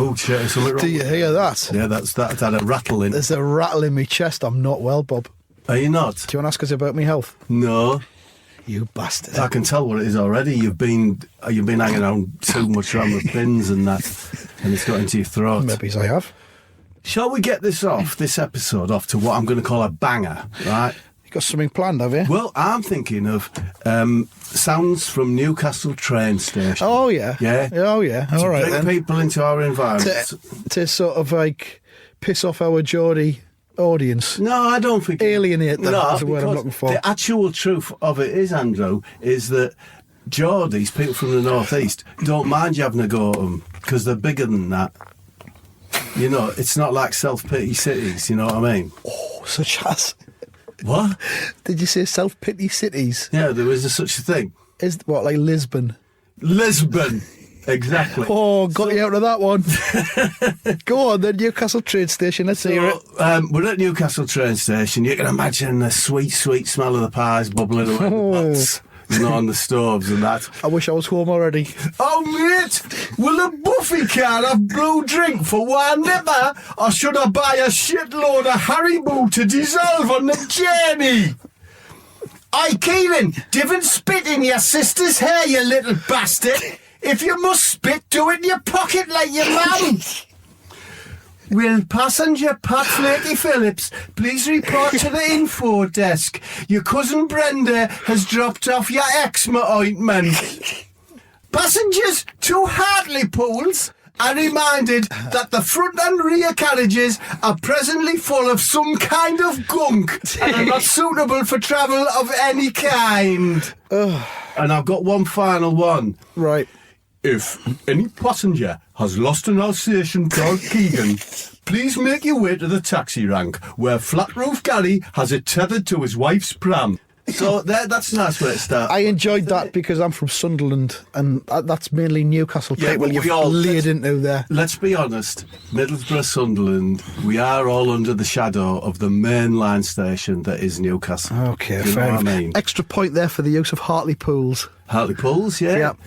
Oh, shit, something wrong. Do you hear that? Yeah, that's had a rattle in. There's a rattle in my chest. I'm not well, Bob. Are you not? Do you want to ask us about my health? No. You bastard. I can tell what it is already. You've been hanging around too much around the bins and that, and it's got into your throat. Maybe I have. Shall we get this episode off to what I'm going to call a banger, right? You got something planned, have you? Well, I'm thinking of sounds from Newcastle train station. Oh, yeah. Yeah? Oh, yeah. All right, bring then. people into our environment. To sort of, like, piss off our Geordie audience. No, I don't think... Alienate them is the word I'm looking for. The actual truth of it is, Andrew, is that Geordies, people from the North East, don't mind you having a go at them because they're bigger than that. You know, it's not like self-pity cities, you know what I mean? Oh, such as... What? Did you say self-pity cities? Yeah, there is such a thing. Is what, like Lisbon? Lisbon, exactly. Oh, got you out of that one. Go on then, Newcastle train station, let's hear it. We're at Newcastle train station. You can imagine the sweet, sweet smell of the pies bubbling away in the pots, you know, on the stoves and that. I wish I was home already. Oh, mate, will a Buffy car have blue drink for one nipper, or should I buy a shitload of Haribo to dissolve on the journey? Aye, Kieran, divin' spit in your sister's hair, you little bastard. If you must spit, do it in your pocket like your mum. Will passenger Pat Flaky Phillips please report to the info desk? Your cousin Brenda has dropped off your eczema ointment. Passengers to Hartlepool's are reminded that the front and rear carriages are presently full of some kind of gunk and are not suitable for travel of any kind. And I've got one final one. Right. If any passenger has lost an Alsatian called Keegan, please make your way to the taxi rank where Flat Roof Gary has it tethered to his wife's pram. So that's a nice way to start. I enjoyed that because I'm from Sunderland and that's mainly Newcastle people you've laid into there. Let's be honest, Middlesbrough, Sunderland, we are all under the shadow of the main line station that is Newcastle. Okay, fair enough. I mean? Extra point there for the use of Hartlepool's. Hartlepool's, yeah. Yep.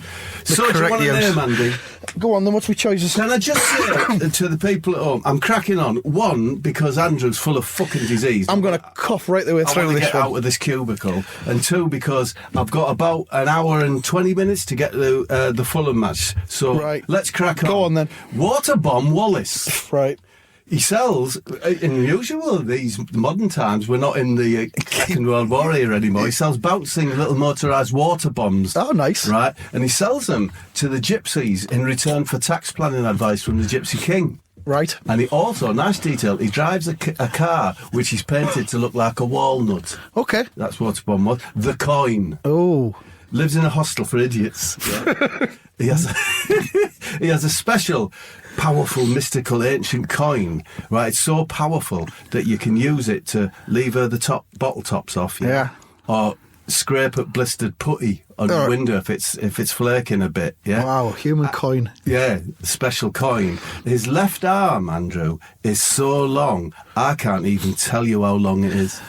So do you want to name, Andy? Go on then, what's my choices? Can I just say to the people at home, I'm cracking on. One, because Andrew's full of fucking disease. I'm going to cough right the way through this get out of this cubicle. And two, because I've got about an hour and 20 minutes to get to the Fulham match. So let's crack on. Go on then. Waterbomb Wallace. Right. He sells, unusual these modern times, we're not in the Second World War era anymore, he sells bouncing little motorised water bombs. Oh, nice. Right, and he sells them to the gypsies in return for tax planning advice from the Gypsy King. Right. And he also, nice detail, he drives a car which he's painted to look like a walnut. Okay. That's what bomb was. The Coin. Oh. Lives in a hostel for idiots. Yeah. he has a special, powerful, mystical, ancient coin. Right, it's so powerful that you can use it to lever the bottle tops off. Yeah. Or scrape at blistered putty on the window if it's flaking a bit. Yeah. Wow, human coin. Yeah, special coin. His left arm, Andrew, is so long I can't even tell you how long it is.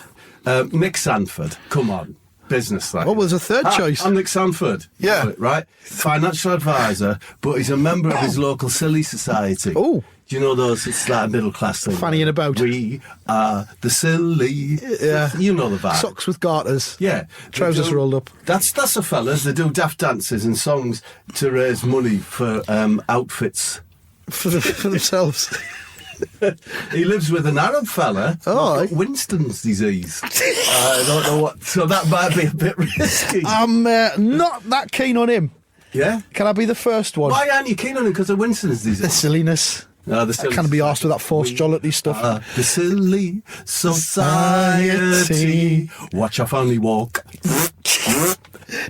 Nick Sanford, come on. Business like. What was the third choice? I'm Nick Sanford. Yeah. Right? Financial advisor, but he's a member of his local silly society. Oh. Do you know those? It's like a middle class thing. Fannying about. We are the silly. Yeah. You know the vibe. Socks with garters. Yeah. Trousers rolled up. That's the fellas. They do daft dances and songs to raise money for outfits. For themselves. He lives with an Arab fella. Oh, Winston's disease. I don't know what. So that might be a bit risky. I'm not that keen on him. Yeah. Can I be the first one? Why aren't you keen on him? Because of Winston's disease. The silliness. No, I can't be arsed with that forced jollity stuff. The silly society. Watch your family walk.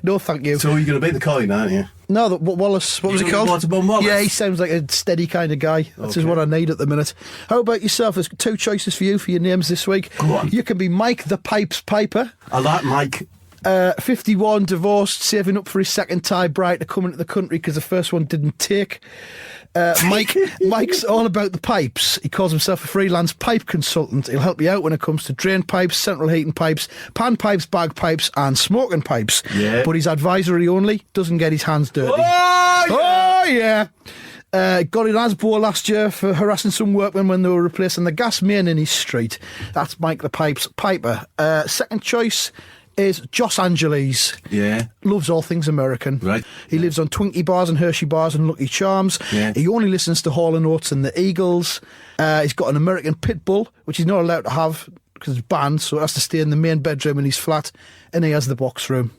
No, thank you. So you're going to be the coin, aren't you? No, Wallace. What was it called? Waterbomb Wallace? Yeah, he sounds like a steady kind of guy. That's just what I need at the minute. How about yourself? There's two choices for you for your names this week. Go on. You can be Mike the Pipes Piper. I like Mike. 51, divorced, saving up for his second tie bride to come into the country because the first one didn't take. Mike's all about the pipes. He calls himself a freelance pipe consultant. He'll help you out when it comes to drain pipes, central heating pipes, pan pipes, bagpipes and smoking pipes. Yeah. But he's advisory only, doesn't get his hands dirty. Oh, yeah. Oh, yeah. Got in Asbo last year for harassing some workmen when they were replacing the gas main in his street. That's Mike the Pipes Piper. Second choice is Joss Angeles. Yeah. Loves all things American. Right. He lives on Twinkie bars and Hershey bars and Lucky Charms. Yeah. He only listens to Hall & Oates and the Eagles. He's got an American pit bull, which he's not allowed to have because it's banned, so it has to stay in the main bedroom in his flat, and he has the box room.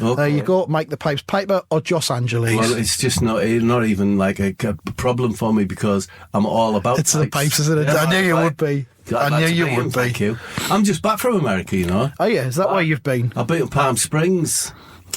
Okay. There you go, Mike the Pipes Piper or Joss Angeles. Well, it's just not even like a problem for me because I'm all about It's the pipes, isn't it? Yeah, I knew you right. would be. I'd I knew like to you meet would him, be. Thank you. I'm just back from America, you know. Oh yeah, is that where you've been? I've been to Palm Springs,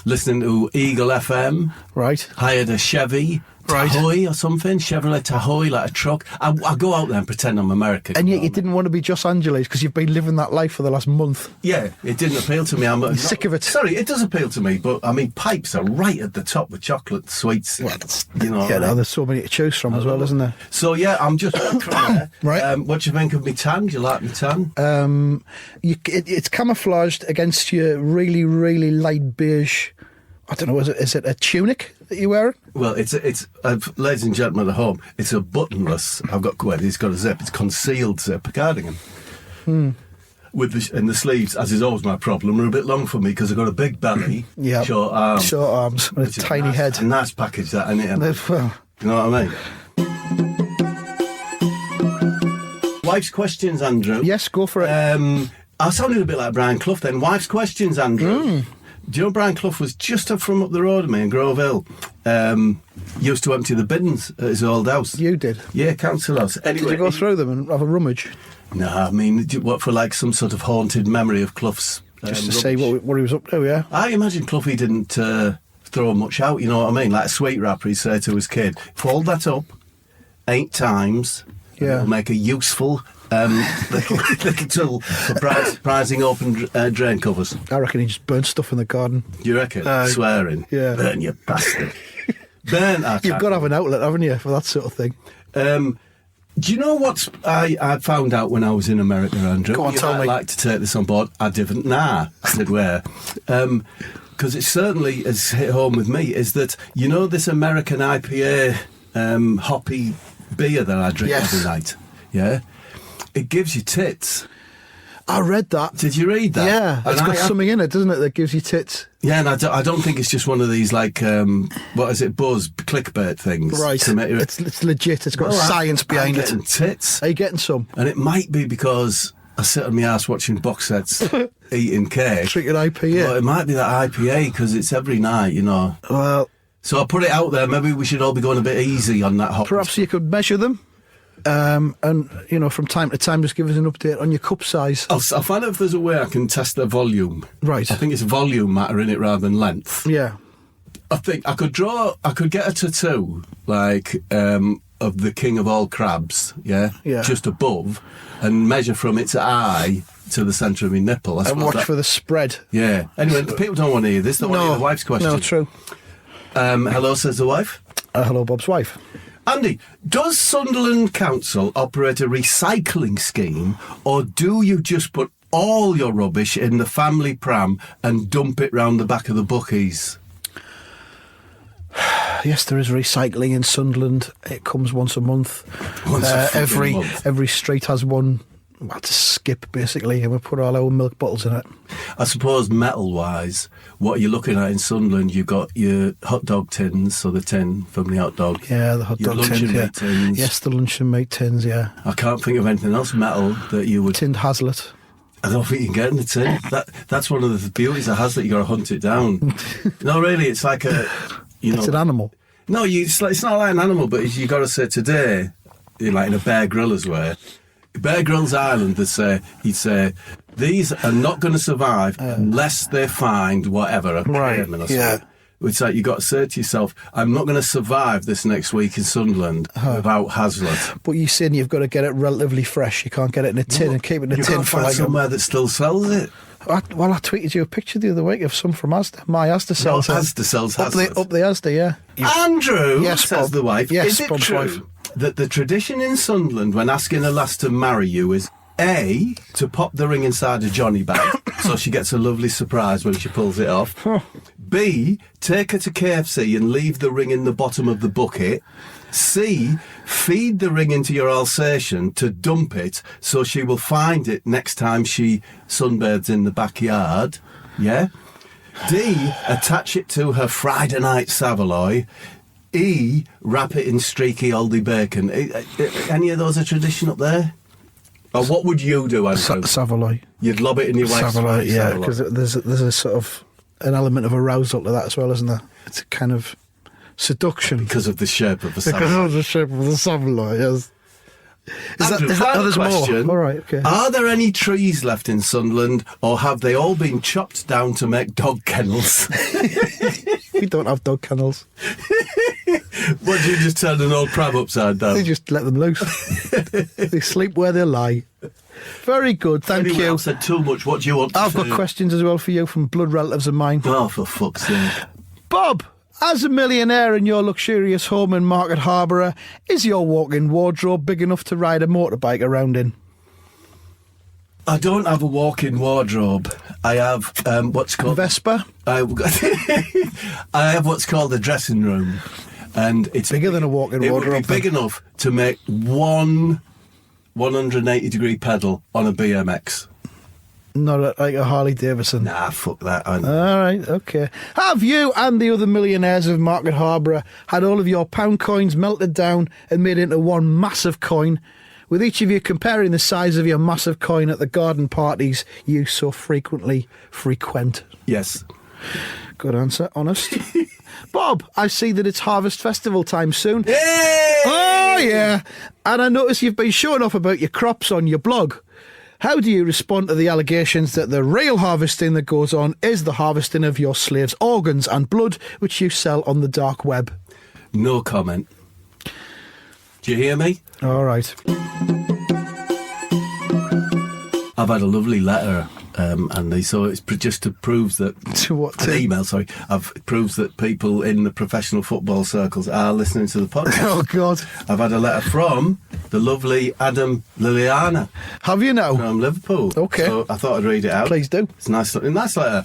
listening to Eagle FM. Right. Hired a Chevy Right. Tahoe or something, Chevrolet Tahoe, like a truck. I go out there and pretend I'm American. And yet you didn't want to be Joss Angeles because you've been living that life for the last month. Yeah, it didn't appeal to me. I'm sick of it. Sorry, it does appeal to me, but I mean, pipes are right at the top with chocolate sweets. Well, you know. Yeah, no, there's so many to choose from as well, isn't there? So yeah, I'm just back from there. Right. What do you think of me tan? Do you like me tan? It's camouflaged against your really, really light beige. I don't know. Is it a tunic that you're wearing? Well, it's ladies and gentlemen at home, it's a buttonless. It's got a zip. It's concealed zip cardigan. With the sleeves, as is always my problem, are a bit long for me because I've got a big belly, Yeah. short arms, Short arms and a which is tiny head. A nice package that, isn't it? Well, You know what I mean? Wife's questions, Andrew. yes, go for it. I sounded a bit like Brian Clough then. Wife's questions, Andrew. Do you know Brian Clough was just up from up the road of me in Grove Hill? Used to empty the bins at his old house. You did. Yeah, council house. Anyway, Did you go through them and have a rummage No, I mean, what for like some sort of haunted memory of Clough's? just to see what he was up to? Yeah. I imagine Cloughie didn't throw much out, you know what I mean? Like a sweet wrapper, he'd say to his kid, fold that up 8 times, and Yeah. it'll make a useful little tool for prizing open drain covers. I reckon he just burnt stuff in the garden. You reckon? Swearing. Yeah. Burn, you bastard. Burn. You've got to have an outlet, haven't you, for that sort of thing? Do you know what I found out when I was in America, Andrew? Go on, tell might me. like to take this on board. I didn't. Nah, I said where. Because it certainly has hit home with me, is that, you know, this American IPA hoppy beer that I drink Yes. every night? Yeah? It gives you tits. I read that. Did you read that? Yeah, And it's got something in it, doesn't it, that gives you tits? Yeah, and I don't think it's just one of these, like, what is it, buzz, clickbait things. Right. to make It's legit. It's got Well, science behind I'm it. getting tits. Are you getting some? And it might be because I sit on my ass watching box sets, eating cake. Drinking IPA. But it might be that IPA because it's every night, you know. Well, So I put it out there. Maybe we should all be going a bit easy on that hop. perhaps you could measure them. And, you know, from time to time, just give us an update on your cup size. I'll find out if there's a way I can test their volume. Right. I think it's volume matter in it rather than length. Yeah. I think I could get a tattoo, like, of the king of all crabs, yeah? Yeah. Just above, and measure from its eye to the centre of my nipple. I And suppose watch that- for the spread. Yeah. Anyway, people don't want to hear this. They want to hear the wife's question. No, true. Hello, says the wife. Hello, Bob's wife. Andy, does Sunderland Council operate a recycling scheme, or do you just put all your rubbish in the family pram and dump it round the back of the bookies? Yes, there is recycling in Sunderland. It comes once a month. Once a fucking month. Every street has one. Well, to skip basically, and we put all our milk bottles in it. I suppose metal-wise, what you're looking at in Sunderland, you've got your hot dog tins, so the tin from the hot dog. Yeah, the hot Your dog luncheon tins. Yeah. meat tins. Yes, the luncheon meat tins. Yeah, I can't think of anything else metal that you would... tinned Hazlitt. I don't think you can get in the tin. That's one of the beauties of Hazlitt. You got to hunt it down. No, really, it's like a... It's an animal. No, it's not like an animal, but you got to say today, like in a Bear Grylls way, Bear Grylls Island, he'd say, these are not going to survive unless they find whatever, a caiman or something. yeah. It's like you got to say to yourself, I'm not going to survive this next week in Sunderland without Hazlitt. But you're saying you've got to get it relatively fresh. You can't get it in a tin and keep it in a You tin can't for find like somewhere that still sells it. I tweeted you a picture the other week of some from Asda. My Asda sells it. Asda sells Up Hazlitt. the Asda, yeah. Andrew, Yes, says Bob. the wife, Yes, is it Bob's true wife. that the tradition in Sunderland when asking a lass to marry you is A, to pop the ring inside a Johnny bag so she gets a lovely surprise when she pulls it off, B, take her to KFC and leave the ring in the bottom of the bucket, C, feed the ring into your Alsatian to dump it so she will find it next time she sunbathes in the backyard. Yeah. D, attach it to her Friday night Savoy. E, wrap it in streaky oldie bacon. Any of those a tradition up there? Or what would you do, Andrew? Savoy. You'd lob it in your wife's Savoy, yeah, Savoy. because there's a sort of an element of arousal to that as well, isn't there? It's a kind of seduction. Because of the shape of the Savoy. Because of the shape of the Savoy, yes. Andrew, Is that final there's question. more? All right, okay. Are there any trees left in Sunderland, or have they all been chopped down to make dog kennels? We don't have dog kennels. What, do you just turn an old crab upside down? They just let them loose. They sleep where they lie. Very good, thank Anyway, you. I've said too much. What do you want to I've got say? questions as well for you from blood relatives of mine. Oh, for fuck's sake. Bob, as a millionaire in your luxurious home in Market Harborough, is your walk-in wardrobe big enough to ride a motorbike around in? I don't have a walk-in wardrobe. I have what's called... Vespa? I have what's called a dressing room. And it's Bigger than a walk-in It wardrobe, would be big then. enough to make one 180-degree pedal on a BMX. Not like a Harley Davidson. Nah, fuck that. All right, okay. Have you and the other millionaires of Market Harborough had all of your pound coins melted down and made into one massive coin, with each of you comparing the size of your massive coin at the garden parties you so frequently frequent? Yes. Good answer, honest. Bob, I see that it's Harvest Festival time soon. Yay! Oh, yeah. And I notice you've been showing off about your crops on your blog. How do you respond to the allegations that the real harvesting that goes on is the harvesting of your slaves' organs and blood, which you sell on the dark web? No comment. Do you hear me? All right. I've had a lovely letter, Andy, so it's just to prove that... To what? An email, sorry. It proves that people in the professional football circles are listening to the podcast. Oh, God. I've had a letter from the lovely Adam Liliana Have you now? from Liverpool. Okay. So I thought I'd read it out. Please do. It's a nice letter.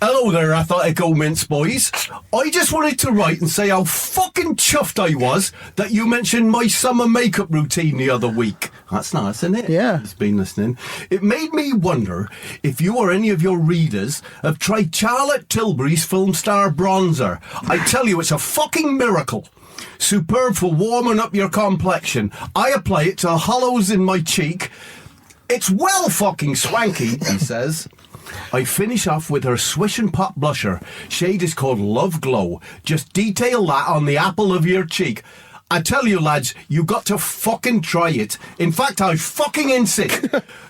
Hello there, Athletico Mince boys. I just wanted to write and say how fucking chuffed I was that you mentioned my summer makeup routine the other week. That's nice, isn't it? Yeah. He's been listening. It made me wonder if you or any of your readers have tried Charlotte Tilbury's Film Star Bronzer. I tell you, it's a fucking miracle. Superb for warming up your complexion. I apply it to hollows in my cheek. It's well fucking swanky, he says. I finish off with her Swish and Pop blusher. Shade is called Love Glow. Just detail that on the apple of your cheek. I tell you, lads, you got to fucking try it. In fact, I fucking insist.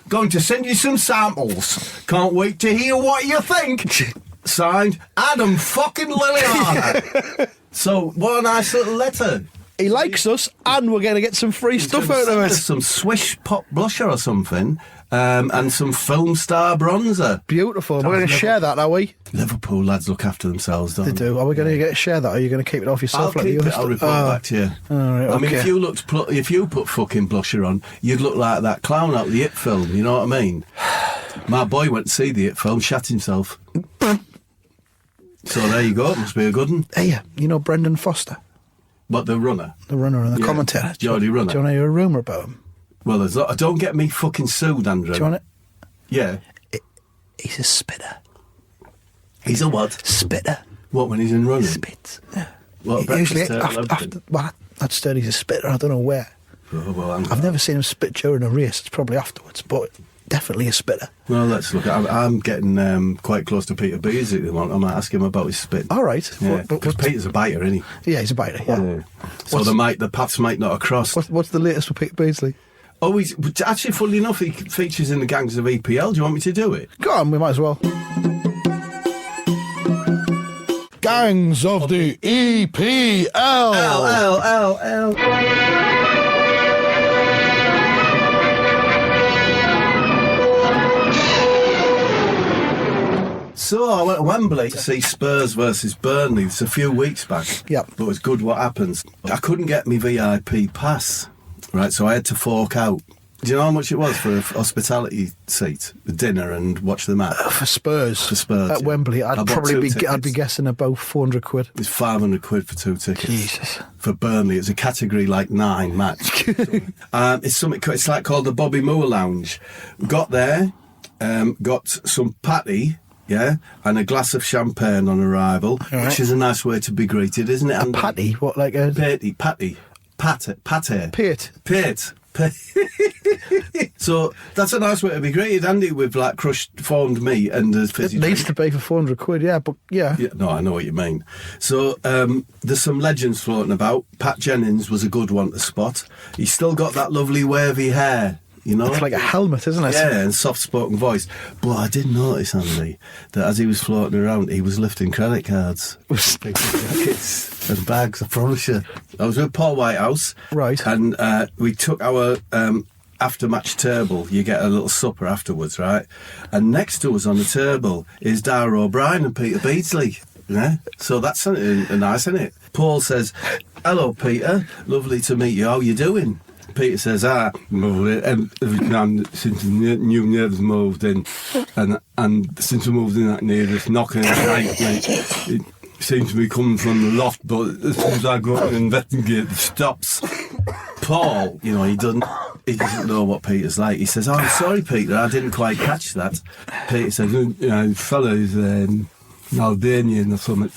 Going to send you some samples. Can't wait to hear what you think. Signed, Adam fucking Liliana. So, what a nice little letter. He likes us, and we're going to get some free stuff out of it. Some Swish Pop blusher or something. And some Film Star Bronzer. Beautiful. We're going to share that, are we? Liverpool lads look after themselves, don't They do. Are we going to share that, or are you going to keep it off yourself? I'll like keep the it. other I'll stuff? report back to you. All right, I mean, okay. if you put fucking blusher on, you'd look like that clown out of the It film. You know what I mean? My boy went to see the It film, shat himself. So there you go. It must be a good one. Hey, you know Brendan Foster, What, the runner? the runner and the Yeah, commentator. Geordie runner. Do you want to hear a rumour about him? Well, don't get me fucking sued, Andrew. Do you want it? Yeah. He's a spitter. He's a what? Spitter. What, when he's in running? Spits. Yeah. What, Usually, breakfast at after, well, I'd said he's a spitter. I don't know where. Oh, well, I've never seen him spit during a race. It's probably afterwards, but definitely a spitter. Well, let's look. I'm getting quite close to Peter Beardsley at the moment. I might ask him about his spit. All right. Yeah, because Peter's a biter, isn't he? Yeah, he's a biter. Yeah. So the paths might not have crossed. What's the latest with Peter Beardsley? Oh, he's actually, funnily enough, he features in the Gangs of EPL. Do you want me to do it? Go on, we might as well. Gangs of the EPL. L. So I went to Wembley to see Spurs versus Burnley. It's a few weeks back. Yep. But it's good what happens. I couldn't get me VIP pass, right? So I had to fork out Do you know how much it was for a hospitality seat, dinner, and watch the match? For Spurs. For Spurs, At yeah. Wembley. I I'd bought probably two I'd be tickets. guessing about 400 quid. It's 500 quid for 2 tickets. Jesus. For Burnley, it's a category like 9 match. It's like called the Bobby Moore Lounge. Got there, got some patty, yeah, and a glass of champagne on arrival, which is a nice way to be greeted, isn't it? Andy? Patty? What, like a... Patty. Pate. So that's a nice way to be greeted, Andy, with like crushed formed meat and a fizzy It needs drink. to be for 400 quid, yeah, but yeah. Yeah, no, I know what you mean. So there's some legends floating about. Pat Jennings was a good one to spot. He's still got that lovely wavy hair, you know? It's like a helmet, isn't it? Yeah, and soft-spoken voice. But I did notice, Andy, that as he was floating around, he was lifting credit cards, jackets and bags, I promise you. I was with Paul Whitehouse. Right. And we took our... after-match table, you get a little supper afterwards, right? And next to us on the table is Dara O'Brien and Peter Beardsley. Yeah, so that's nice, isn't it? Paul says, "Hello, Peter. Lovely to meet you. How you doing?" Peter says, lovely. Since the new neighbours moved in, and since we moved in, that neighbours knocking at night, mate, it seems to be coming from the loft, but as soon as I go out and investigate, it stops." Paul, you know, he doesn't know what Peter's like. He says, "Oh, I'm sorry, Peter, I didn't quite catch that." Peter says, "You know, the fella is Albanian or something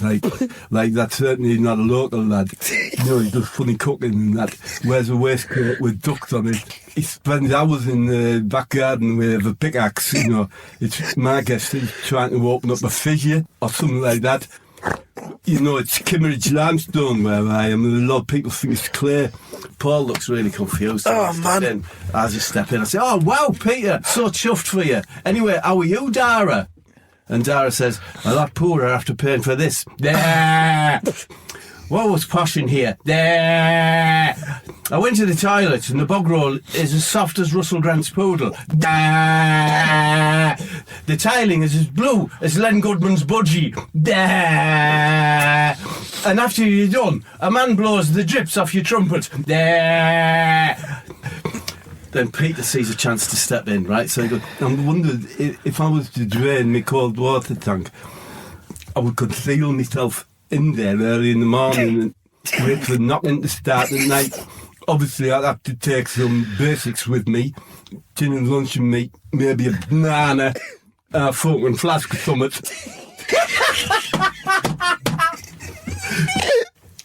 like that. Certainly not a local lad. You know, he does funny cooking and that. Wears a waistcoat with ducks on it. He spends hours in the back garden with a pickaxe. You know, it's my guess he's trying to open up a fissure or something like that. You know, it's Kimmeridge limestone where I am, and a lot of people think it's clay." Paul looks really confused. Oh, man. I just step in and say, "Oh, wow, Peter, so chuffed for you. Anyway, how are you, Dara?" And Dara says, "A lot poorer after paying for this." There. What was posh in here? There. I went to the toilet and the bog roll is as soft as Russell Grant's poodle. There. The tiling is as blue as Len Goodman's budgie. There. And after you're done, a man blows the drips off your trumpet. There. Then Peter sees a chance to step in, right? So he goes, "I wondered if I was to drain my cold water tank, I would conceal myself in there early in the morning and wait for the knocking to start at night. Obviously, I'd have to take some basics with me, gin and luncheon meat, maybe a banana, a fork and flask or something."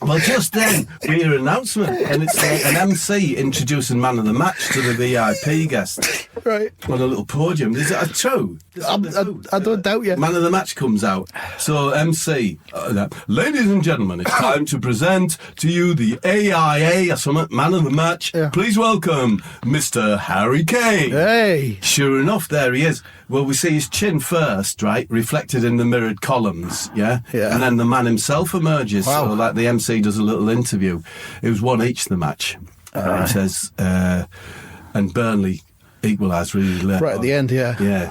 Well, just then, we hear an announcement, and it's an MC introducing man of the match to the VIP guest. Right. On a little podium. Is that true? I don't doubt you. Man of the match comes out. So, MC, ladies and gentlemen, it's time to present to you the AIA or something, man of the match. Yeah. Please welcome Mr. Harry Kane. Hey. Sure enough, there he is. Well, we see his chin first, right, reflected in the mirrored columns, yeah? Yeah. And then the man himself emerges. Wow. So, like, the MC does a little interview. It was one each, the match. He says, and Burnley equalised really late. Right at the end, yeah. Yeah.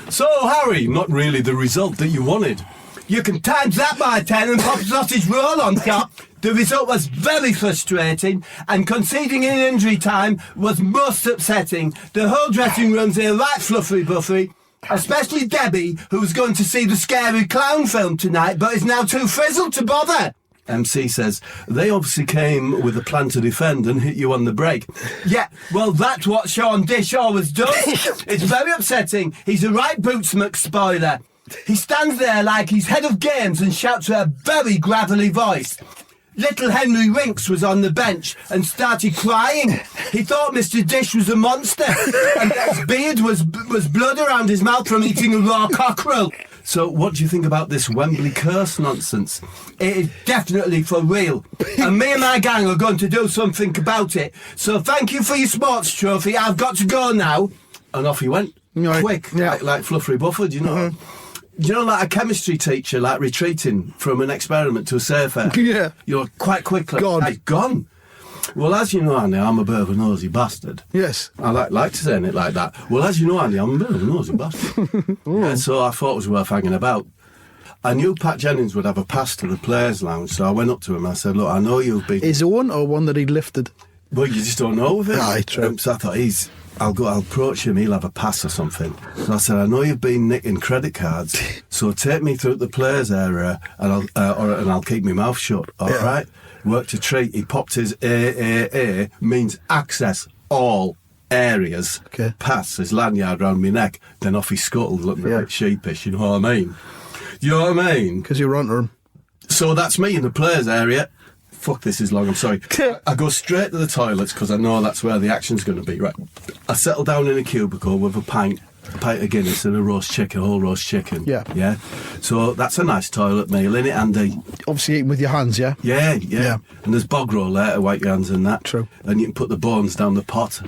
"So, Harry, not really the result that you wanted. You can times that by 10 and pop a sausage roll on top. The result was very frustrating, and conceding in injury time was most upsetting. The whole dressing room's here right fluffy-buffy, especially Debbie, who was going to see the Scary Clown film tonight, but is now too frizzled to bother." MC says, "They obviously came with a plan to defend and hit you on the break." "Yeah, well, that's what Sean Dish always does. It's very upsetting. He's a right bootsmuck spoiler. He stands there like he's head of games and shouts with a very gravelly voice. Little Henry Winks was on the bench and started crying. He thought Mr. Dish was a monster, and that his beard was blood around his mouth from eating a raw cockerel." So what do you think about this Wembley curse nonsense? It is definitely for real. And me and my gang are going to do something about it. So thank you for your sports trophy. I've got to go now. And off he went. Right. Quick. Yeah. Like Fluffery Bufford, you know. You know, like a chemistry teacher, like retreating from an experiment to a surfer. Yeah. You know, quite quickly. Gone. Like, gone. Well, as you know, Andy, I'm a bit of a nosy bastard. Yes. I like to saying it like that. Well, as you know, Andy, I'm a bit of a nosy bastard. And so I thought it was worth hanging about. I knew Pat Jennings would have a pass to the players' lounge, so I went up to him and I said, "Look, I know you've been..." His own or one that he lifted? Well, you just don't know with him. Aye, true. So I thought, I'll approach him, he'll have a pass or something. So I said, I know you've been nicking credit cards, so take me through the players area and I'll keep my mouth shut, all right? Worked a treat. He popped his AAA, means access all areas. Okay. Pass his lanyard round my neck, then off he scuttled, looking a bit sheepish, you know what I mean? You know what I mean? Because you're onto him. So that's me in the players area. Fuck, this is long, I'm sorry. I go straight to the toilets because I know that's where the action's going to be, right? I settle down in a cubicle with a pint of Guinness and a whole roast chicken. Yeah. So that's a nice toilet meal, innit, Andy? Obviously eating with your hands, yeah? Yeah. And there's bog roll there to wipe your hands and that. True. And you can put the bones down the pot.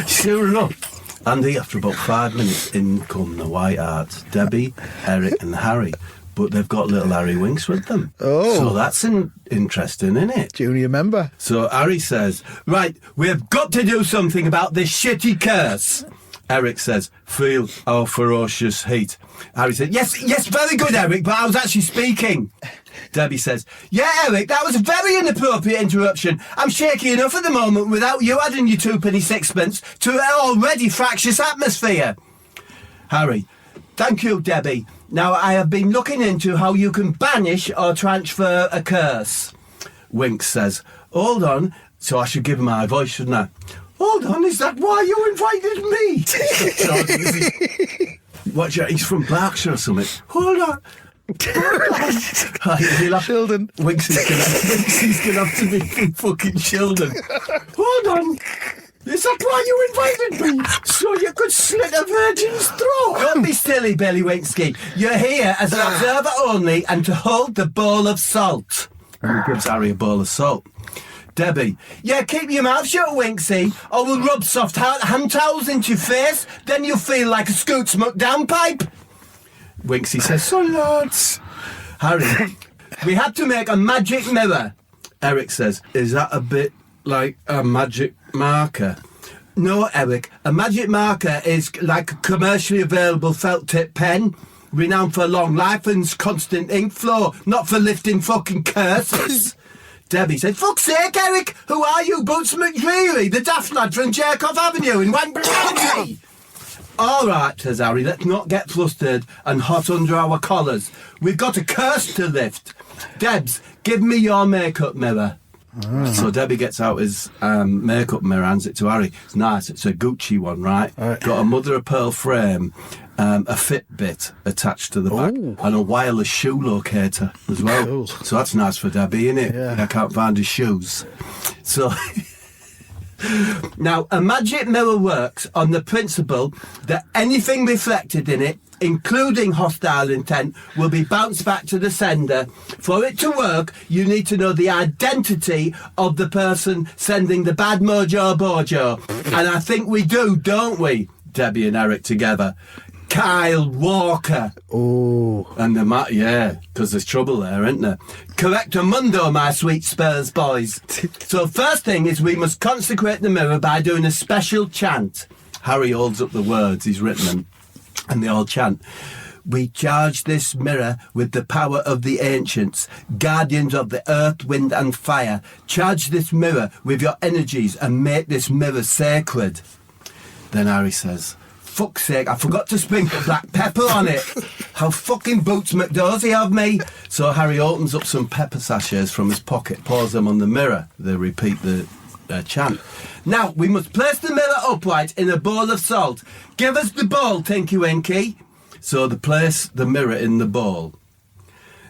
Sure enough. Andy, after about 5 minutes, in come the White Harts, Debbie, Eric and Harry. But they've got little Harry Winks with them. Oh. So that's interesting, isn't it? Junior member. So Harry says, right, we've got to do something about this shitty curse. Eric says, feel our ferocious heat. Harry said, yes, very good, Eric, but I was actually speaking. Debbie says, yeah, Eric, that was a very inappropriate interruption. I'm shaky enough at the moment without you adding your 2 sixpence to an already fractious atmosphere. Harry, thank you, Debbie. Now, I have been looking into how you can banish or transfer a curse. Winks says, hold on. So I should give him my voice, shouldn't I? Hold on, is that why you invited me? Watch out, he's from Berkshire or something. Hold on. Sheldon. Winks is going to have to be from fucking Sheldon. Hold on. Is that why you invited me? So you could slit a virgin's throat? Don't be silly, Billy Winksky. You're here as an observer only and to hold the bowl of salt. And he gives Harry a bowl of salt. Debbie, yeah, keep your mouth shut, Winksy, or we'll rub soft hand towels into your face, then you'll feel like a Scoots downpipe. Winksy says, so lads. Harry, we had to make a magic mirror. Eric says, is that a bit like a magic marker? No, Eric, a magic marker is like a commercially available felt tip pen, renowned for long life and constant ink flow, not for lifting fucking curses. Debbie said, fuck's sake, Eric, who are you, Boots McDreary, the daft lad from Jerkoff Avenue in Wembley? All right, says Harry, let's not get flustered and hot under our collars. We've got a curse to lift. Debs, give me your makeup mirror. So Debbie gets out his makeup mirror, hands it to Harry. It's nice, it's a Gucci one, right? Got a mother-of-pearl frame, a Fitbit attached to the back, and a wireless shoe locator as well. Cool. So that's nice for Debbie, isn't it? Yeah. I can't find his shoes. So... Now, a magic mirror works on the principle that anything reflected in it, including hostile intent, will be bounced back to the sender. For it to work, you need to know the identity of the person sending the bad mojo bojo. And I think we do, don't we? Debbie and Eric together. Kyle Walker. Oh. And the because there's trouble there, isn't there? Correctamundo, my sweet Spurs boys. So first thing is we must consecrate the mirror by doing a special chant. Harry holds up the words, he's written them, and they all chant. We charge this mirror with the power of the ancients, guardians of the earth, wind and fire. Charge this mirror with your energies and make this mirror sacred. Then Harry says, fuck's sake, I forgot to sprinkle black pepper on it. How fucking Boots McDorsey of me. So Harry opens up some pepper sachets from his pocket, pours them on the mirror. They repeat the chant. Now, we must place the mirror upright in a bowl of salt. Give us the bowl, Tinky Winky. So they place the mirror in the bowl.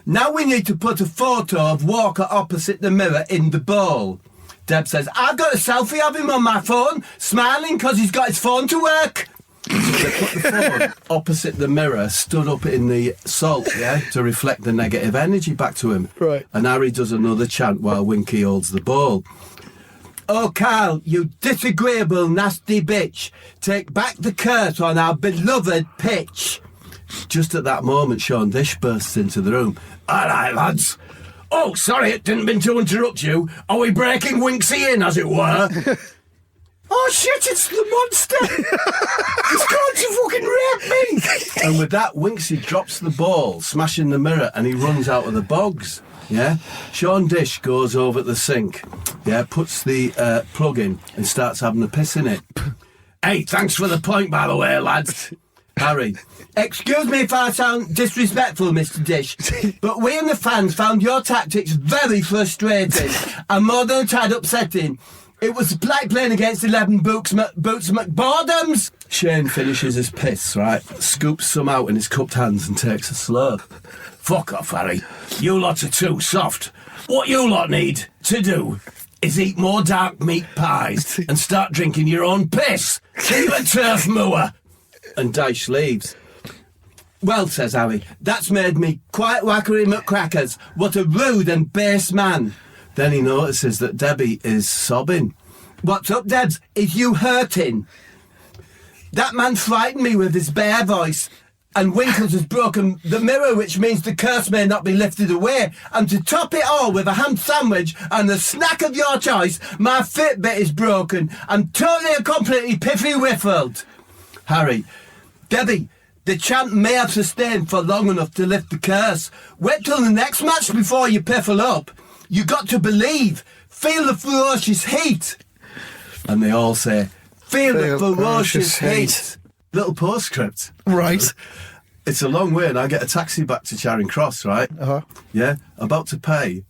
Now we need to put a photo of Walker opposite the mirror in the bowl. Deb says, I've got a selfie of him on my phone, smiling because he's got his phone to work. So they put the phone opposite the mirror, stood up in the salt, to reflect the negative energy back to him. Right. And Harry does another chant while Winky holds the bowl. Oh, Carl, you disagreeable, nasty bitch. Take back the curse on our beloved pitch. Just at that moment, Sean Dish bursts into the room. All right, lads. Oh, sorry, it didn't mean to interrupt you. Are we breaking Winksy in, as it were? Oh shit, it's the monster! He's going to fucking rape me! And with that, Winksy drops the ball, smashing the mirror, and he runs out of the bogs. Yeah? Sean Dish goes over to the sink, yeah, puts the plug in and starts having a piss in it. Hey, thanks for the point, by the way, lads. Harry. Excuse me if I sound disrespectful, Mr. Dish, but we and the fans found your tactics very frustrating and more than a tad upsetting. It was like playing against 11 Boots McBoredoms. Shane finishes his piss, right? Scoops some out in his cupped hands and takes a slurp. Fuck off, Harry. You lot are too soft. What you lot need to do is eat more dark meat pies and start drinking your own piss. See you at Turf Moor. And Dyche leaves. Well, says Harry, that's made me quite wackery McCrackers. What a rude and base man. Then he notices that Debbie is sobbing. What's up, Debs? Is you hurting? That man frightened me with his bare voice, and Winkles has broken the mirror, which means the curse may not be lifted away. And to top it all with a ham sandwich and the snack of your choice, my Fitbit is broken. I'm totally and completely piffy-whiffled. Harry. Debbie, the chant may have sustained for long enough to lift the curse. Wait till the next match before you piffle up. You got to believe. Feel the ferocious heat. And they all say, Feel the ferocious heat. Little postscript. Right. It's a long way and I get a taxi back to Charing Cross, right? Uh-huh. Yeah, about to pay.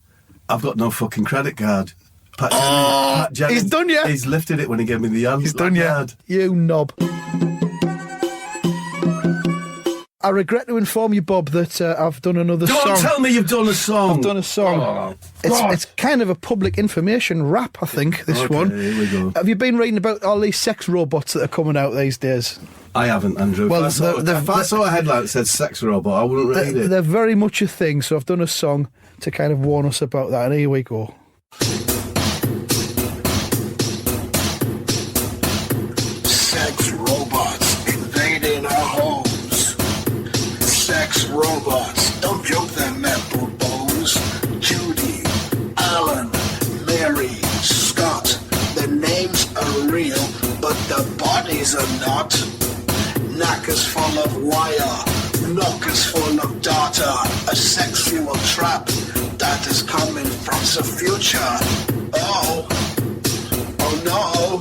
I've got no fucking credit card. Pat Jennings, he's done ya. He's lifted it when he gave me the hand. He's done ya. You knob. I regret to inform you, Bob, that I've done another song. Don't tell me you've done a song. I've done a song. Oh, it's kind of a public information rap, I think, this okay, one. Here we go. Have you been reading about all these sex robots that are coming out these days? I haven't, Andrew. Well, if I saw a headline that said sex robot, I wouldn't read it. They're very much a thing, so I've done a song to kind of warn us about that, and here we go. Sex robots invading our homes. Sex robots, don't joke them mental bones. Judy, Alan, Mary, Scott, their names are real, but their bodies are not. Knackers full of wire, knockers full of data, a sexual trap that is coming from the future. Oh no,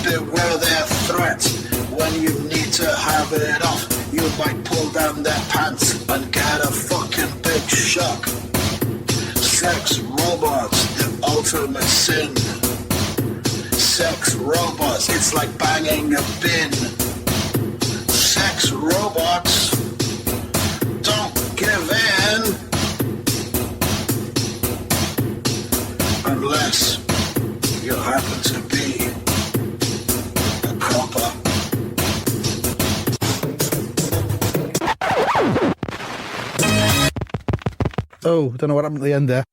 beware their threat. When you need to have it off, you might pull down their pants and get a fucking big shock. Sex robots, the ultimate sin. Sex robots, it's like banging a bin. Sex robots, don't give in. Unless you happen to be a copper. Oh, don't know what happened at the end there.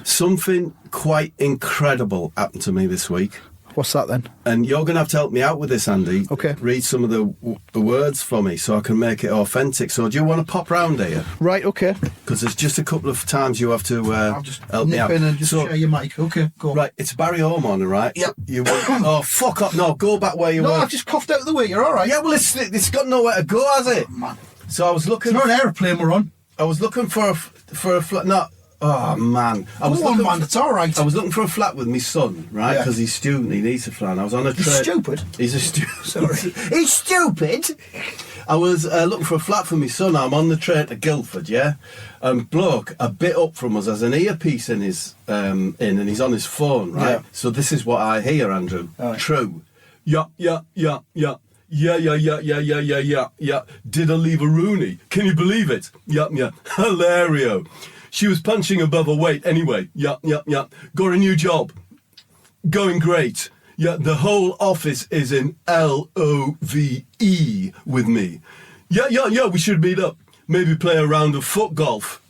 Something quite incredible happened to me this week. What's that then? And you're going to have to help me out with this, Andy. Okay. Read some of the words for me so I can make it authentic. So do you want to pop round here? Right, okay. Because there's just a couple of times you have to I'll just help me nip out. in and just So- share your mic. Okay, go on. Right, it's Barry Ormond, right? Yep. You oh, fuck up. No, go back where you No, were. I've just coughed out the way. You're all right. Yeah, well, it's got nowhere to go, has it? Man. So I was looking... It's not an aeroplane we're on. I was looking for a flat... No, oh, man. I was Go on, looking man, it's all right. I was looking for a flat with my son, right? Yeah. Because he's student, he needs a flat. And I was on a He's train. stupid? He's a student. Sorry. He's stupid. I was looking for a flat for my son. I'm on the train to Guildford, yeah? And bloke, a bit up from us, has an earpiece in his and he's on his phone, right? Yeah. So this is what I hear, Andrew. All right. True. Yeah. Yeah. Did I leave a Rooney? Can you believe it? Yeah. Hilario. She was punching above her weight anyway. Yeah. Got a new job. Going great. Yeah, the whole office is in LOVE with me. Yeah, we should meet up. Maybe play a round of foot golf.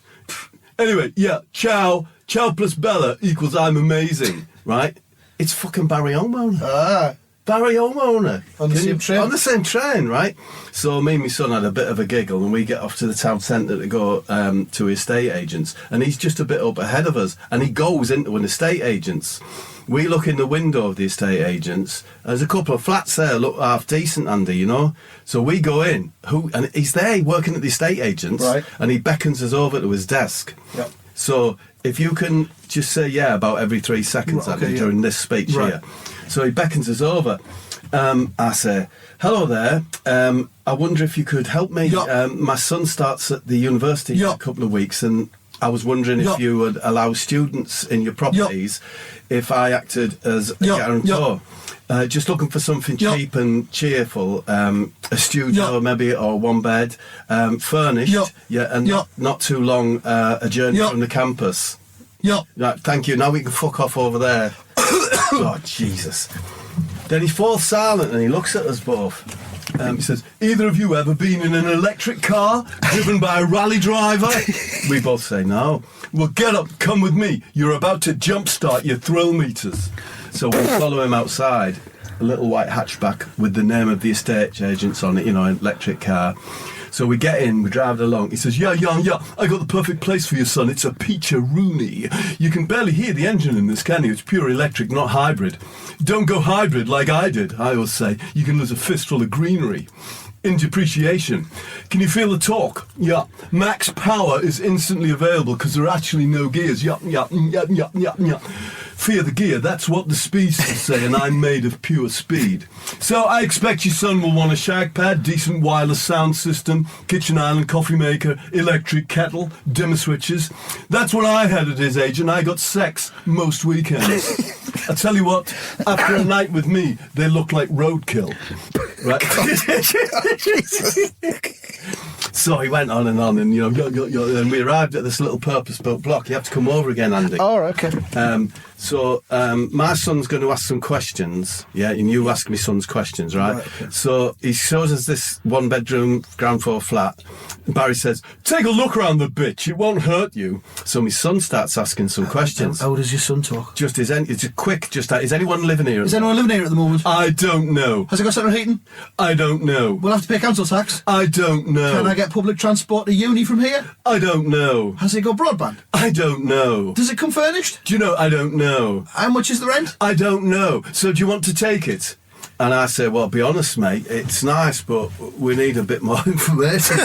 Anyway, yeah, ciao plus Bella equals I'm amazing, right? It's fucking Barry Ormond. Ah. Barry homeowner. On the same train? On the same train, right? So me and my son had a bit of a giggle, and we get off to the town centre to go to estate agents, and he's just a bit up ahead of us, and he goes into an estate agent's. We look in the window of the estate agents. There's a couple of flats there, look half decent, Andy, you know. So we go in, and he's there working at the estate agents, right, and he beckons us over to his desk. Yep. So if you can just say yeah about every 3 seconds, Right, okay, Andy, yeah. during this speech Right. here. So he beckons us over. I say, hello there. I wonder if you could help me. Yep. My son starts at the university in Yep. a couple of weeks, and I was wondering if Yep. you would allow students in your properties if I acted as a Yep. guarantor. Just looking for something Yep. cheap and cheerful, a studio Yep. maybe, or one bed, furnished, Yep. yeah, and Yep. not too long a journey Yep. from the campus. Yup. Right, thank you. Now we can fuck off over there. Oh, Jesus. Then he falls silent and he looks at us both. He says, either of you ever been in an electric car driven by a rally driver? We both say no. Well, get up, come with me. You're about to jumpstart your thrill meters. So we follow him outside, a little white hatchback with the name of the estate agents on it, you know, an electric car. So we get in, we drive it along. He says, yeah, I got the perfect place for you, son. It's a Peach-a-rooney. You can barely hear the engine in this, can you? It's pure electric, not hybrid. Don't go hybrid like I did, I always say. You can lose a fistful of greenery. In depreciation. Can you feel the torque? Yeah. Max power is instantly available because there are actually no gears. Yup. Fear the gear, that's what the speedsters say, and I'm made of pure speed. So I expect your son will want a shag pad, decent wireless sound system, kitchen island coffee maker, electric kettle, dimmer switches. That's what I had at his age, and I got sex most weekends. I tell you what, after a night with me, they look like roadkill. Right? So he went on, and you know, and we arrived at this little purpose-built block. You have to come over again, Andy. Oh, okay. So my son's going to ask some questions, yeah, and you ask me son's questions, right? Okay. So he shows us this one-bedroom ground floor flat. Barry says, take a look around the bitch, it won't hurt you. So my son starts asking some questions. How does your son talk? It's a quick, is anyone living here? Is anyone living here at the moment? I don't know. Has it got central heating? I don't know. We'll have to pay council tax. I don't know. Can I get public transport to uni from here? I don't know. Has it got broadband? I don't know. Does it come furnished? Do you know? I don't know. How much is the rent? I don't know. So do you want to take it? And I say, well, be honest, mate, it's nice, but we need a bit more information.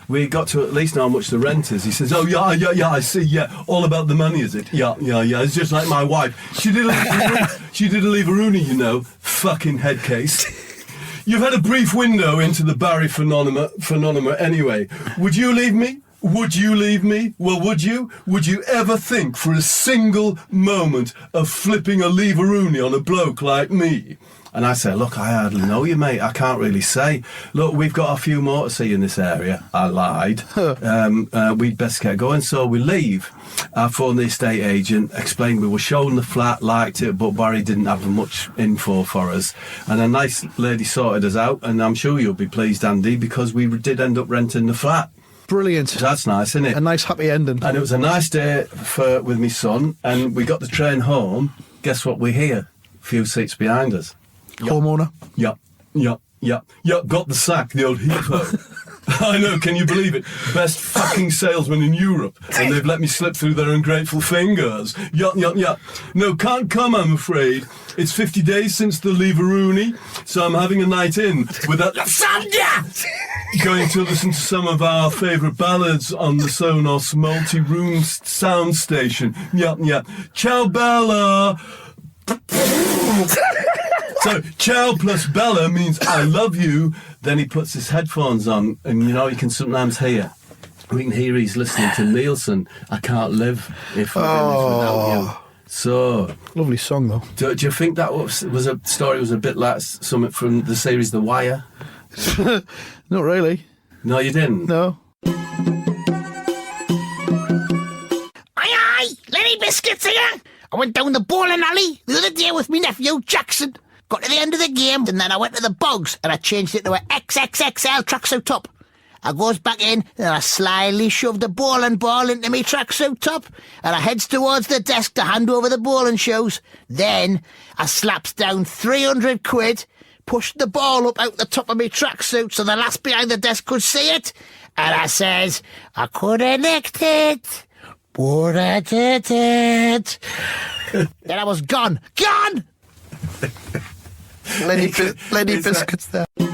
We got to at least know how much the rent is. He says, oh, yeah, I see, yeah, all about the money, is it? Yeah. It's just like my wife. She did a leave-a-rooney, you know, fucking head case. You've had a brief window into the Barry phenomenon anyway. Would you leave me? Would you leave me? Well, would you? Would you ever think for a single moment of flipping a leave-a-rooney on a bloke like me? And I say, look, I hardly know you, mate. I can't really say. Look, we've got a few more to see in this area. I lied. We'd best get going. So we leave. I phoned the estate agent, explained we were showing the flat, liked it, but Barry didn't have much info for us. And a nice lady sorted us out, and I'm sure you'll be pleased, Andy, because we did end up renting the flat. Brilliant. So that's nice, isn't it? A nice happy ending. And it was a nice day with my son, and we got the train home. Guess what we hear? A few seats behind us. Homeowner. Yep, got the sack, the old heap-ho. I know, can you believe it? Best fucking salesman in Europe, and they've let me slip through their ungrateful fingers. Yup. No, can't come, I'm afraid. It's 50 days since the leave-a-rooney, so I'm having a night in with that lasagna! Going to listen to some of our favourite ballads on the Sonos multi-room sound station. Yup. Ciao, Bella! So, ciao plus Bella means I love you. Then he puts his headphones on, and you know, you can sometimes hear. We can hear he's listening to Nielsen. I can't live if I live without you. So, Lovely song, though. do you think that was a story was a bit like something from the series The Wire? Not really. No, you didn't? No. Aye, Lenny Biscuits here. I went down the bowling alley the other day with me nephew Jackson. Got to the end of the game, and then I went to the bogs and I changed it to a XXXL tracksuit top. I goes back in and I slyly shove the bowling ball into me tracksuit top and I heads towards the desk to hand over the bowling shoes. Then I slaps down 300 quid, pushed the ball up out the top of me tracksuit so the lass behind the desk could see it, and I says, I could have nicked it, but I did it. Then I was gone. Gone! Lady biscuits there. Do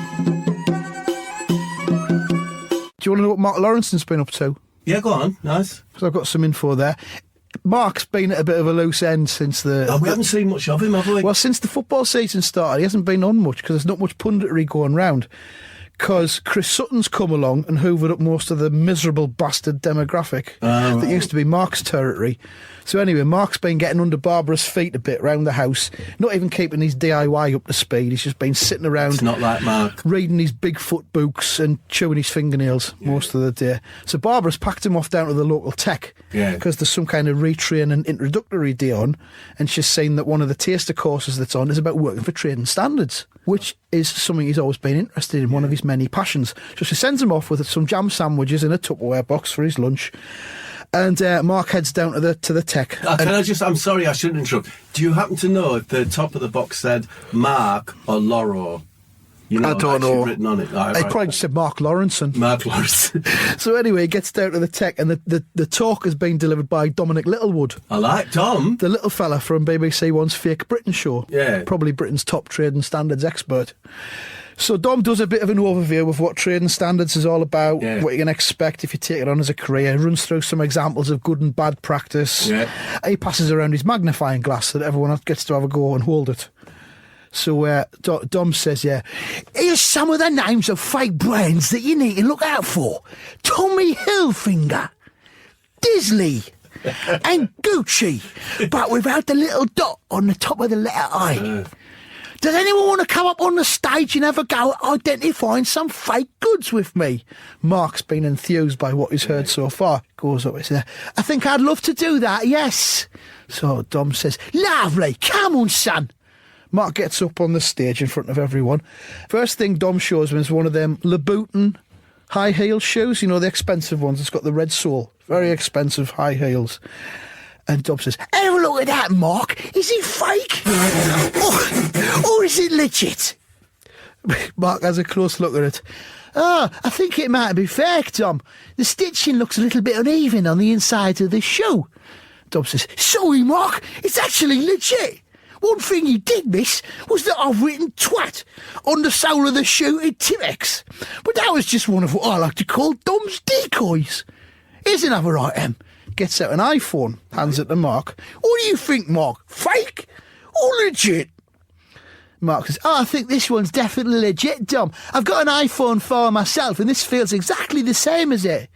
you want to know what Mark Lawrenson's been up to? Yeah, go on. Nice. Because I've got some info there. Mark's been at a bit of a loose end since We haven't seen much of him, have we? Well, since the football season started, he hasn't been on much because there's not much punditry going round. Because Chris Sutton's come along and hoovered up most of the miserable bastard demographic that used to be Mark's territory. So anyway, Mark's been getting under Barbara's feet a bit round the house, not even keeping his DIY up to speed. He's just been sitting around. It's not like Mark. Reading his Bigfoot books and chewing his fingernails most of the day. So Barbara's packed him off down to the local tech because there's some kind of retraining introductory day on, and she's saying that one of the taster courses that's on is about working for trading standards, which is something he's always been interested in, one of his many passions. So she sends him off with some jam sandwiches in a Tupperware box for his lunch. And Mark heads down to the tech. I'm sorry, I shouldn't interrupt. Do you happen to know if the top of the box said Mark or Lauro? You know, I don't know. Written on it. He probably just said Mark Lawrenson. Mark Lawrenson. So anyway, he gets down to the tech, and the talk has been delivered by Dominic Littlewood. I like Tom. The little fella from BBC One's Fake Britain show. Yeah. Probably Britain's top trading standards expert. So Dom does a bit of an overview of what trading standards is all about, what you can expect if you take it on as a career, runs through some examples of good and bad practice. Yeah. He passes around his magnifying glass so that everyone gets to have a go and hold it. So Dom says, here's some of the names of fake brands that you need to look out for. Tommy Hilfiger, Disley, and Gucci, but without the little dot on the top of the letter I. Does anyone want to come up on the stage and have a go at identifying some fake goods with me? Mark's been enthused by what he's heard so far. Goes up and says, I think I'd love to do that, yes. So Dom says, lovely, come on, son. Mark gets up on the stage in front of everyone. First thing Dom shows him is one of them Louboutin high heel shoes, you know, the expensive ones. It's got the red sole. Very expensive high heels. And Dom says, have a look at that, Mark. Is it fake? or is it legit? Mark has a close look at it. Oh, I think it might be fake, Dom. The stitching looks a little bit uneven on the inside of the shoe. Dom says, sorry, Mark, it's actually legit. One thing you did miss was that I've written twat on the sole of the shoe in Timex. But that was just one of what I like to call Dom's decoys. Here's another item. Gets out an iPhone, hands it to Mark. What do you think, Mark? Fake or legit? Mark says, I think this one's definitely legit, Dom. I've got an iPhone 4 myself, and this feels exactly the same as it.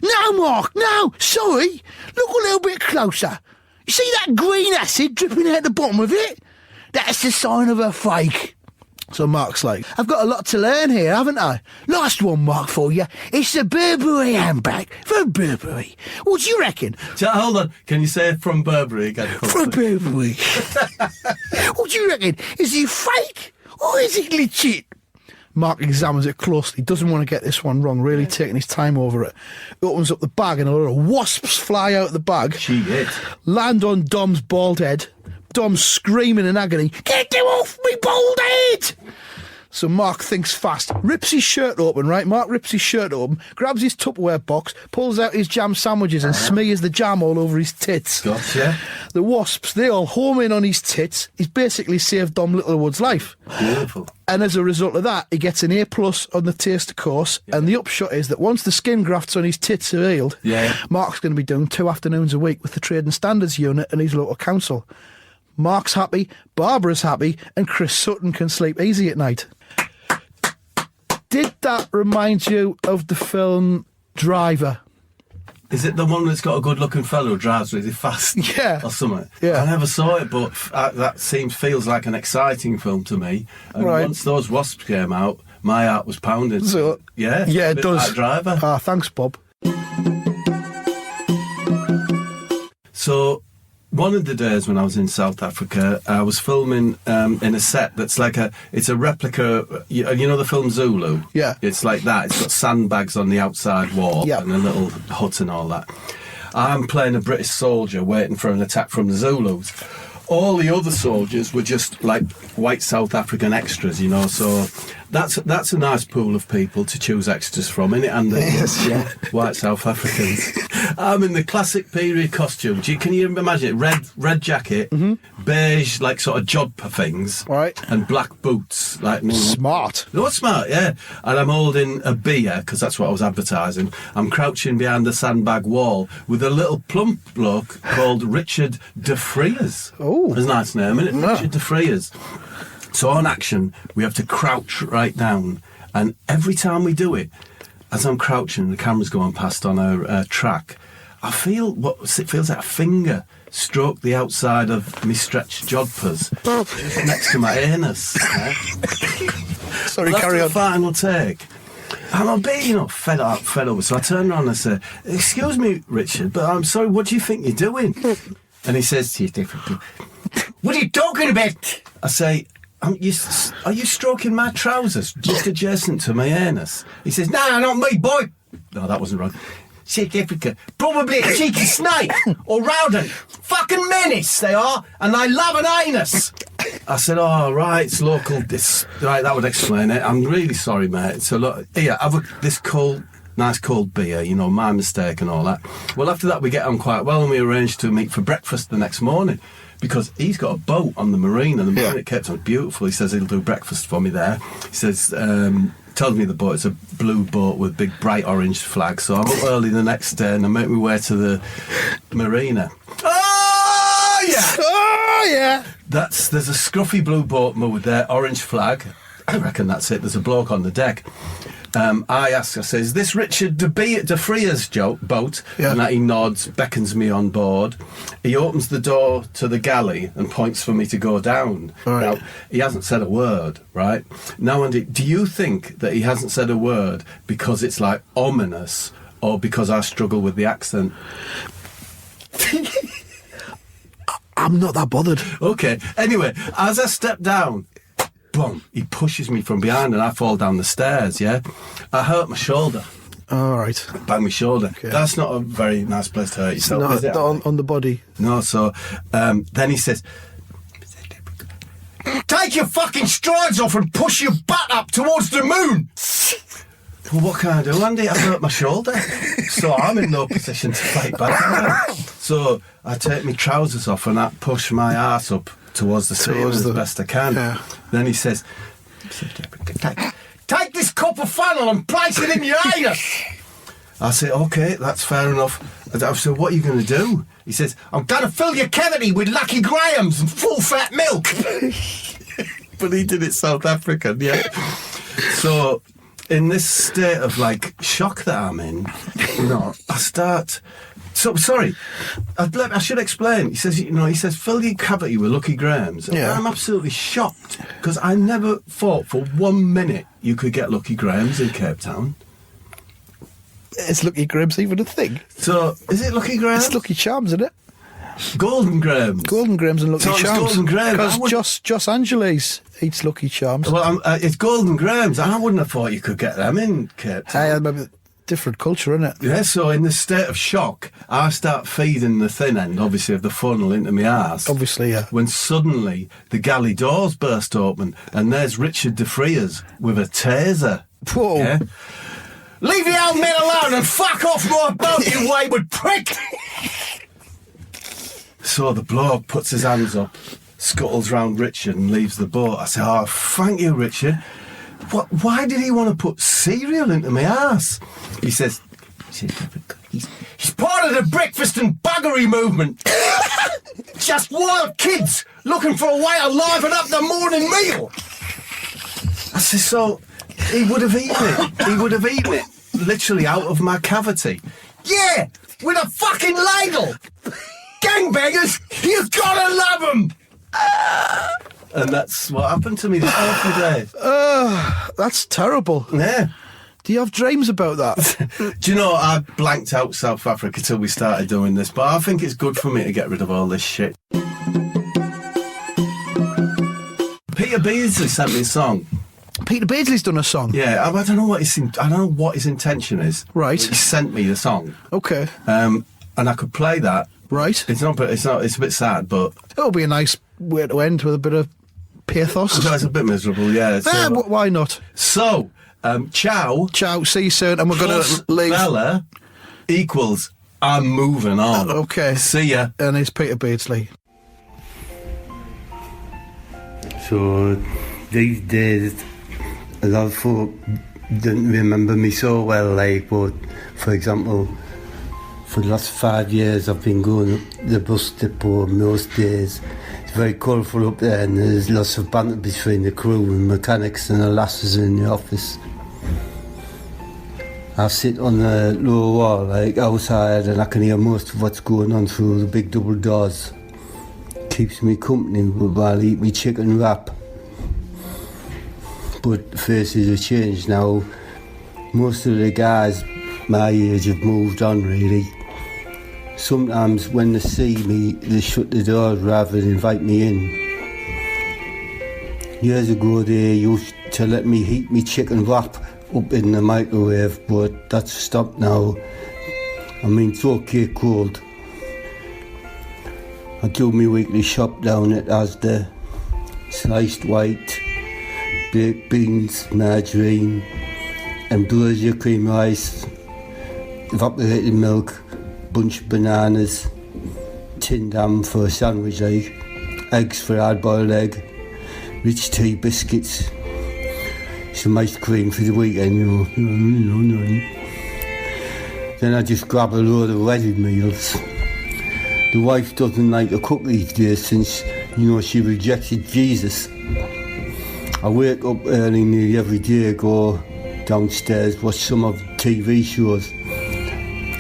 No, Mark, no, sorry. Look a little bit closer. You see that green acid dripping out the bottom of it? That's the sign of a fake. So Mark's like, I've got a lot to learn here, haven't I? Last one, Mark, for you. It's the Burberry handbag from Burberry. What do you reckon? Hold on. Can you say from Burberry again? From Burberry. What do you reckon? Is it fake or is it legit? Mark examines it closely. Doesn't want to get this one wrong, really taking his time over it. Opens up the bag and a lot of wasps fly out of the bag. Land on Dom's bald head. Dom's screaming in agony, get them off me bald head! So Mark thinks fast, rips his shirt open, right? Mark rips his shirt open, grabs his Tupperware box, pulls out his jam sandwiches and smears the jam all over his tits. Gotcha. The wasps, they all home in on his tits. He's basically saved Dom Littlewood's life. Beautiful. And as a result of that, he gets an A+ on the taster course, and the upshot is that once the skin grafts on his tits are healed, Mark's going to be doing 2 afternoons a week with the Trading Standards Unit and his local council. Mark's happy, Barbara's happy, and Chris Sutton can sleep easy at night. Did that remind you of the film Driver? Is it the one that's got a good-looking fellow who drives really fast? Yeah. Or something? Yeah. I never saw it, but that feels like an exciting film to me. And once those wasps came out, my heart was pounding. So, yeah, it does. Like Driver. Thanks, Bob. So, one of the days when I was in South Africa, I was filming in a set that's like it's a replica. You know the film Zulu? Yeah. It's like that. It's got sandbags on the outside wall Yeah. and a little hut and all that. I'm playing a British soldier waiting for an attack from the Zulus. All the other soldiers were just like white South African extras, you know, so that's a nice pool of people to choose extras from, innit? And white South Africans. I'm in the classic period costume. Can you imagine it? Red jacket, beige, like sort of jodhpur things, Right. and black boots. Like Smart. Not smart, yeah. And I'm holding a beer, because that's what I was advertising. I'm crouching behind the sandbag wall with a little plump bloke called Richard de Freers. Oh. That's a nice name, isn't it? Yeah. Richard de Freers. So on action, we have to crouch right down. And every time we do it, as I'm crouching and the camera's going past on our track, I feel it feels like a finger stroke the outside of me stretched jodhpurs just next to my anus. Yeah? Sorry, Well, carry after on. the final take, I'm a bit, fed up. So I turn around and say, "Excuse me, Richard, but I'm sorry, what do you think you're doing?" And he says, "What are you talking about?" I say, are you stroking my trousers just adjacent to my anus? He says, "No, not me, boy." No, that wasn't right. South Africa, probably a cheeky snake or rodent. Fucking menace they are, and they love an anus. I said, "Oh, right, it's local. Right, that would explain it. I'm really sorry, mate. So look, here, have this nice cold beer, my mistake and all that." Well, after that, we get on quite well, and we arranged to meet for breakfast the next morning. Because he's got a boat on the marine, and the marine at Cape Town's beautiful. He says he'll do breakfast for me there. He says, tells me the boat is a blue boat with big bright orange flag. So I'm up early the next day, and I make my way to the marina. Oh yeah, Oh, yeah. there's a scruffy blue boat with their orange flag. I reckon that's it. There's a bloke on the deck. I say, "Is this Richard de Freers' boat?" Yeah. And he nods, beckons me on board. He opens the door to the galley and points for me to go down. Right. Now, he hasn't said a word, right? Now, Andy, do you think that he hasn't said a word because it's like ominous, or because I struggle with the accent? I'm not that bothered. Okay. Anyway, as I step down, boom, he pushes me from behind and I fall down the stairs, yeah? I hurt my shoulder. All right. Bang my shoulder. Okay. That's not a very nice place to hurt yourself, Not is it? on the body. No, so then he says, "Take your fucking strides off and push your butt up towards the moon." Well, what can I do, Andy? I hurt my shoulder. So I'm in no position to fight back. am I? So I take my trousers off and I push my arse up towards the ceiling as best I can. Yeah. Then he says, "Take this copper funnel and place it in your anus." I say, "Okay, that's fair enough." I said, "What are you going to do?" He says, "I'm going to fill your cavity with Lucky Grahams and full-fat milk." But he did it South African, yeah. So in this state of shock that I'm in, I start. So sorry, I should explain. He says, "Fill your cavity with Lucky Grahams." And Yeah. I'm absolutely shocked because I never thought for 1 minute you could get Lucky Grahams in Cape Town. Is Lucky Grahams even a thing? So is it Lucky Grahams? It's Lucky Charms, isn't it? Golden Grahams. Golden Grahams and Lucky So it's Charms. Golden Grahams. I would- Because Joss Angeles eats Lucky Charms. Well, it's Golden Grahams. I wouldn't have thought you could get them in Cape Town. Maybe different culture, isn't it? Yeah, so in this state of shock, I start feeding the thin end, obviously, of the funnel into my arse. Obviously, yeah. When suddenly the galley doors burst open and there's Richard de Freers with a taser. Whoa. Yeah? "Leave the old men alone and fuck off my boat, you wayward prick!" So the bloke puts his hands up, scuttles round Richard and leaves the boat. I say, "Oh, thank you, Richard. Why did he want to put cereal into my ass?" He says, "He's part of the breakfast and buggery movement. Just wild kids looking for a way to liven up the morning meal." I said, "So he would have eaten it. He would have eaten it literally out of my cavity." "Yeah, with a fucking ladle. Gangbangers, you've gotta love them." And that's what happened to me this awful day. That's terrible. Yeah. Do you have dreams about that? Do you know, I blanked out South Africa till we started doing this, but I think it's good for me to get rid of all this shit. Peter Beardsley sent me a song. Peter Beardsley's done a song. Yeah, I don't know what his intention is. Right. But he sent me the song. Okay. And I could play that. Right. It's a bit sad, but It'll be a nice way to end with a bit of pathos. it's a bit miserable, yeah. Why not? So, ciao. Ciao, see you soon, and we're going Plus to leave. Bella equals I'm moving on. Okay. See ya. And it's Peter Beardsley. So these days, a lot of folk don't remember me so well, like, but for example, for the last 5 years I've been going up the bus depot most days. It's very colourful up there, and there's lots of banter between the crew and mechanics and the lasses in the office. I sit on the lower wall, like outside, and I can hear most of what's going on through the big double doors. Keeps me company while I eat me chicken wrap. But faces have changed now. Most of the guys my age have moved on, really. Sometimes when they see me, they shut the doors rather than invite me in. Years ago they used to let me heat me chicken wrap up in the microwave, but that's stopped now. I mean, it's okay cold. I do my weekly shop down at Asda. Sliced white, baked beans, margarine, ambrosia cream rice, evaporated milk, bunch of bananas, tinned ham for a sandwich, like, eggs for hard-boiled egg, rich tea biscuits, some ice cream for the weekend, you know. Then I just grab a load of ready meals. The wife doesn't like to cook these days since, she rejected Jesus. I wake up early nearly every day, go downstairs, watch some of the TV shows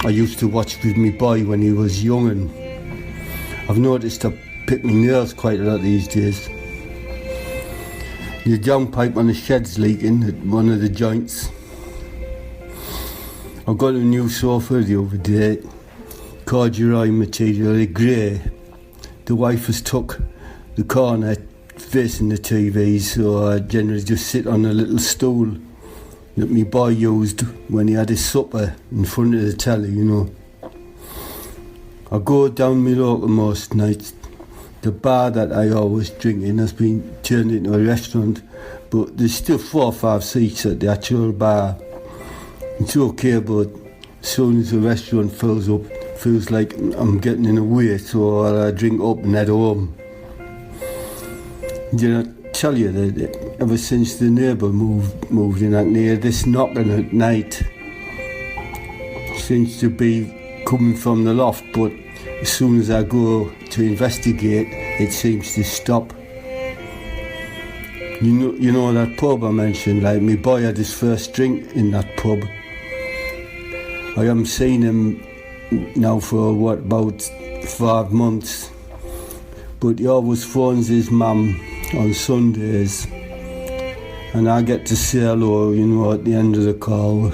I used to watch with my boy when he was young, and I've noticed I pick my nails quite a lot these days. The downpipe on the shed's leaking at one of the joints. I got a new sofa the other day, corduroy material, grey. The wife has took the corner facing the TV, so I generally just sit on a little stool that my boy used when he had his supper in front of the telly, I go down my local most nights. The bar that I always drink in has been turned into a restaurant, but there's still 4 or 5 seats at the actual bar. It's okay, but as soon as the restaurant fills up, feels like I'm getting in the way, so I drink up and head home. Did I tell you that ever since the neighbour moved in, I can hear this knocking at night. Seems to be coming from the loft, but as soon as I go to investigate, it seems to stop. You know that pub I mentioned, like, my boy had his first drink in that pub. I haven't seen him now for about 5 months, but he always phones his mum on Sundays, and I get to say hello, at the end of the call.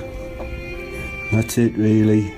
That's it, really.